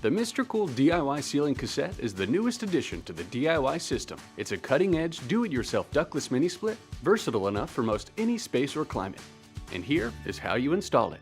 The MRCOOL DIY Sealing Cassette is the newest addition to the DIY system. It's a cutting-edge, do-it-yourself ductless mini-split, versatile enough for most any space or climate. And here is how you install it.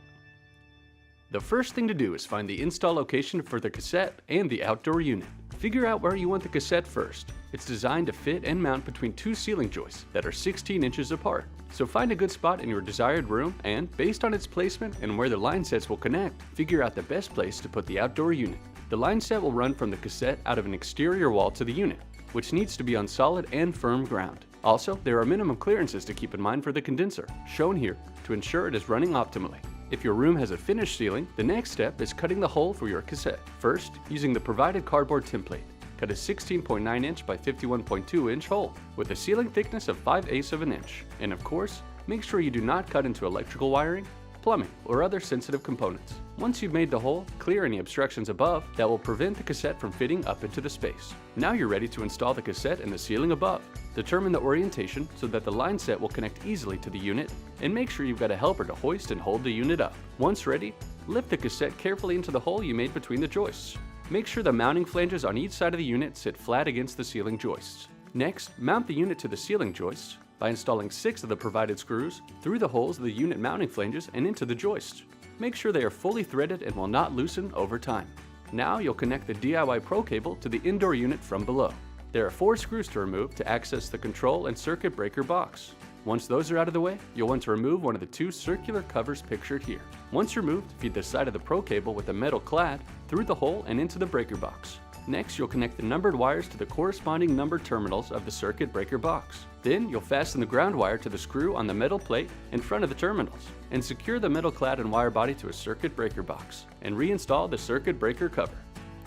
The first thing to do is find the install location for the cassette and the outdoor unit. Figure out where you want the cassette first. It's designed to fit and mount between two ceiling joists that are 16 inches apart. So find a good spot in your desired room and, based on its placement and where the line sets will connect, figure out the best place to put the outdoor unit. The line set will run from the cassette out of an exterior wall to the unit, which needs to be on solid and firm ground. Also, there are minimum clearances to keep in mind for the condenser, shown here, to ensure it is running optimally. If your room has a finished ceiling, the next step is cutting the hole for your cassette. First, using the provided cardboard template, cut a 16.9 inch by 51.2 inch hole with a ceiling thickness of 5/8 of an inch. And of course, make sure you do not cut into electrical wiring, plumbing, or other sensitive components. Once you've made the hole, clear any obstructions above that will prevent the cassette from fitting up into the space. Now you're ready to install the cassette in the ceiling above. Determine the orientation so that the line set will connect easily to the unit, and make sure you've got a helper to hoist and hold the unit up. Once ready, lift the cassette carefully into the hole you made between the joists. Make sure the mounting flanges on each side of the unit sit flat against the ceiling joists. Next, mount the unit to the ceiling joists by installing 6 of the provided screws through the holes of the unit mounting flanges and into the joists. Make sure they are fully threaded and will not loosen over time. Now you'll connect the DIY Pro cable to the indoor unit from below. There are 4 screws to remove to access the control and circuit breaker box. Once those are out of the way, you'll want to remove one of the 2 circular covers pictured here. Once removed, feed the side of the Pro cable with a metal clad through the hole and into the breaker box. Next, you'll connect the numbered wires to the corresponding numbered terminals of the circuit breaker box. Then, you'll fasten the ground wire to the screw on the metal plate in front of the terminals, and secure the metal clad and wire body to a circuit breaker box, and reinstall the circuit breaker cover.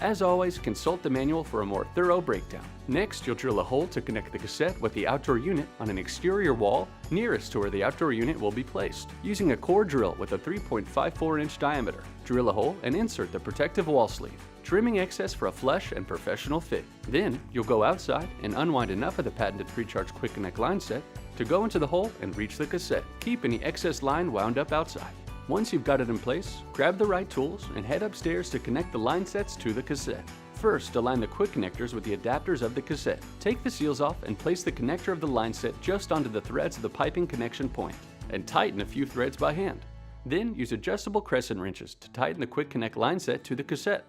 As always, consult the manual for a more thorough breakdown. Next, you'll drill a hole to connect the cassette with the outdoor unit on an exterior wall nearest to where the outdoor unit will be placed. Using a core drill with a 3.54 inch diameter, drill a hole and insert the protective wall sleeve, trimming excess for a flush and professional fit. Then, you'll go outside and unwind enough of the patented pre-charged quick connect line set to go into the hole and reach the cassette. Keep any excess line wound up outside. Once you've got it in place, grab the right tools and head upstairs to connect the line sets to the cassette. First, align the quick connectors with the adapters of the cassette. Take the seals off and place the connector of the line set just onto the threads of the piping connection point, and tighten a few threads by hand. Then, use adjustable crescent wrenches to tighten the quick connect line set to the cassette.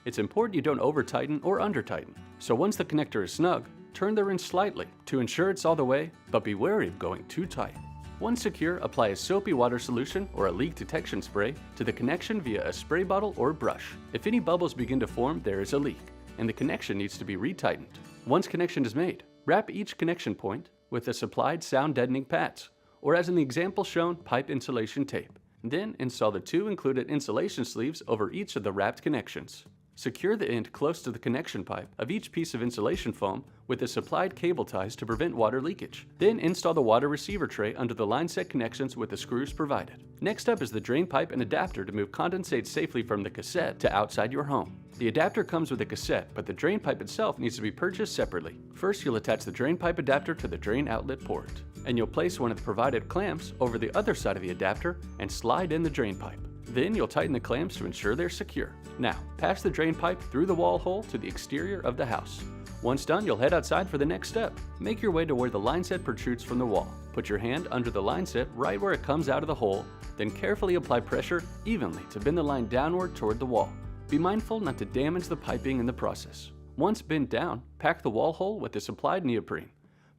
It's important you don't over-tighten or under-tighten, so once the connector is snug, turn the wrench slightly to ensure it's all the way, but be wary of going too tight. Once secure, apply a soapy water solution or a leak detection spray to the connection via a spray bottle or brush. If any bubbles begin to form, there is a leak, and the connection needs to be retightened. Once connection is made, wrap each connection point with the supplied sound deadening pads, or as in the example shown, pipe insulation tape. Then install the 2 included insulation sleeves over each of the wrapped connections. Secure the end close to the connection pipe of each piece of insulation foam with the supplied cable ties to prevent water leakage. Then install the water receiver tray under the line set connections with the screws provided. Next up is the drain pipe and adapter to move condensate safely from the cassette to outside your home. The adapter comes with the cassette, but the drain pipe itself needs to be purchased separately. First, you'll attach the drain pipe adapter to the drain outlet port, and you'll place one of the provided clamps over the other side of the adapter and slide in the drain pipe. Then you'll tighten the clamps to ensure they're secure. Now, pass the drain pipe through the wall hole to the exterior of the house. Once done, you'll head outside for the next step. Make your way to where the line set protrudes from the wall. Put your hand under the line set right where it comes out of the hole, then carefully apply pressure evenly to bend the line downward toward the wall. Be mindful not to damage the piping in the process. Once bent down, pack the wall hole with the supplied neoprene.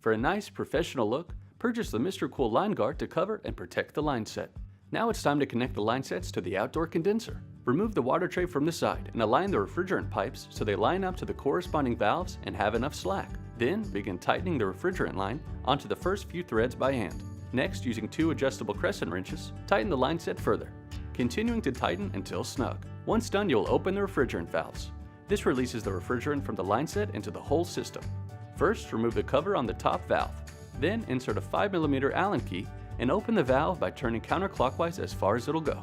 For a nice professional look, purchase the MRCOOL line guard to cover and protect the line set. Now it's time to connect the line sets to the outdoor condenser. Remove the water tray from the side and align the refrigerant pipes so they line up to the corresponding valves and have enough slack. Then begin tightening the refrigerant line onto the first few threads by hand. Next, using 2 adjustable crescent wrenches, tighten the line set further, continuing to tighten until snug. Once done, you'll open the refrigerant valves. This releases the refrigerant from the line set into the whole system. First, remove the cover on the top valve. Then insert a 5mm Allen key and open the valve by turning counterclockwise as far as it'll go.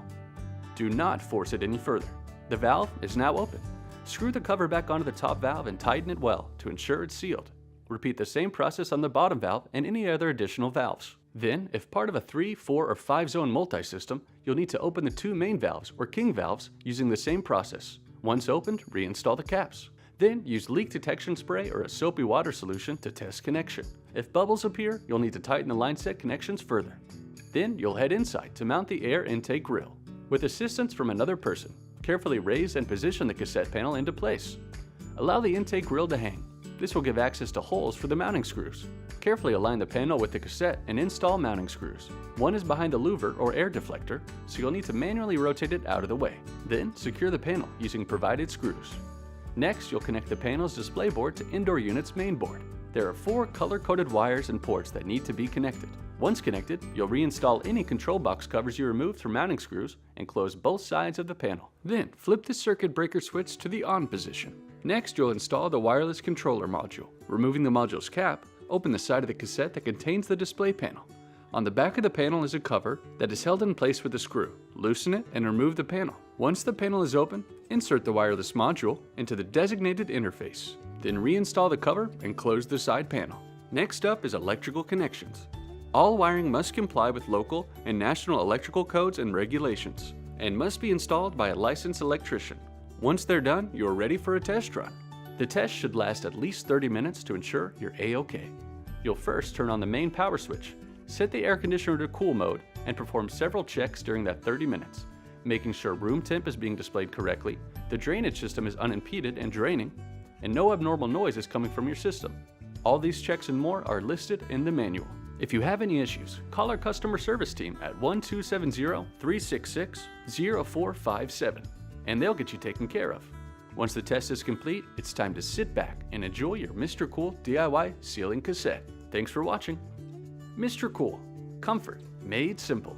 Do not force it any further. The valve is now open. Screw the cover back onto the top valve and tighten it well to ensure it's sealed. Repeat the same process on the bottom valve and any other additional valves. Then, if part of a 3, 4, or 5 zone multi-system, you'll need to open the 2 main valves or king valves using the same process. Once opened, reinstall the caps. Then use leak detection spray or a soapy water solution to test connection. If bubbles appear, you'll need to tighten the line set connections further. Then you'll head inside to mount the air intake grill. With assistance from another person, carefully raise and position the cassette panel into place. Allow the intake grill to hang. This will give access to holes for the mounting screws. Carefully align the panel with the cassette and install mounting screws. One is behind the louver or air deflector, so you'll need to manually rotate it out of the way. Then secure the panel using provided screws. Next, you'll connect the panel's display board to indoor unit's main board. There are 4 color-coded wires and ports that need to be connected. Once connected, you'll reinstall any control box covers you removed from mounting screws and close both sides of the panel. Then, flip the circuit breaker switch to the on position. Next, you'll install the wireless controller module. Removing the module's cap, open the side of the cassette that contains the display panel. On the back of the panel is a cover that is held in place with a screw. Loosen it and remove the panel. Once the panel is open, insert the wireless module into the designated interface. Then reinstall the cover and close the side panel. Next up is electrical connections. All wiring must comply with local and national electrical codes and regulations, and must be installed by a licensed electrician. Once they're done, you're ready for a test run. The test should last at least 30 minutes to ensure you're A-OK. You'll first turn on the main power switch, set the air conditioner to cool mode, and perform several checks during that 30 minutes, making sure room temp is being displayed correctly, the drainage system is unimpeded and draining, and no abnormal noise is coming from your system. All these checks and more are listed in the manual. If you have any issues, call our customer service team at 1-270-366-0457, and they'll get you taken care of. Once the test is complete, it's time to sit back and enjoy your MRCOOL DIY sealing cassette. Thanks for watching. MRCOOL, comfort made simple.